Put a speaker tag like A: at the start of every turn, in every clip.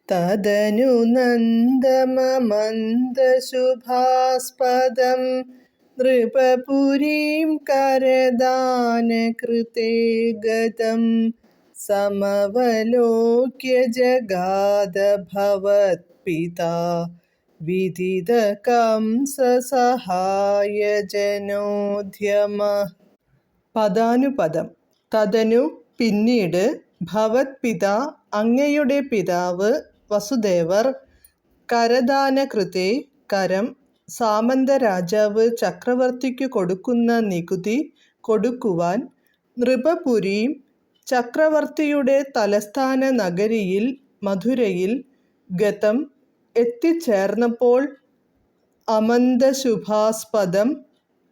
A: തദനു നന്ദമമന്ദശുഭാസ്പദം നൃപപുരീം കരദാനകൃതേ ഗതം സമവലോക്യ ജഗാദ ഭവത്പിതാ വിദിതകംസസഹായജനോദ്യമഃ. പദാനുപദം. തദനു പിന്നീട്, ഭവത്പിതാ അങ്ങയുടെ പിതാവ്, വസുദേവർ, കരദാനകൃതേ കരം, സാമന്തരാജാവ് ചക്രവർത്തിക്കു കൊടുക്കുന്ന നികുതി കൊടുക്കുവാൻ, നൃപപുരീം ചക്രവർത്തിയുടെ തലസ്ഥാന നഗരിയിൽ മഥുരയിൽ, ഗതം എത്തിച്ചേർന്നപ്പോൾ, അമന്തശുഭാസ്പദം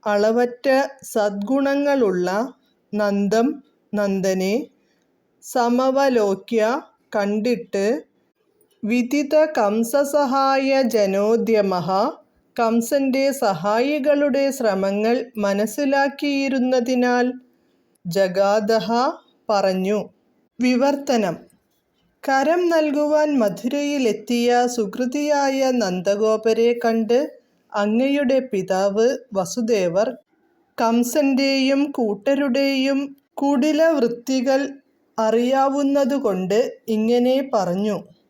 A: അളവറ്റ സദ്ഗുണങ്ങളുള്ള, നന്ദം നന്ദനെ, സമവലോക്യ കണ്ടിട്ട്, വിദിത കംസസഹായ ജനോദ്യമഃ കംസന്റെ സഹായികളുടെ ശ്രമങ്ങൾ മനസ്സിലാക്കിയിരുന്നതിനാൽ, ജഗാദഃ പറഞ്ഞു. വിവർത്തനം. കരം നൽകുവാൻ മഥുരയിലെത്തിയ സുഹൃതിയായ നന്ദഗോപരെ കണ്ട് അങ്ങയുടെ പിതാവ് വസുദേവർ കംസന്റെയും കൂട്ടരുടെയും കുടിലവൃത്തികൾ അറിയാവുന്നതുകൊണ്ട് ഇങ്ങനെ പറഞ്ഞു.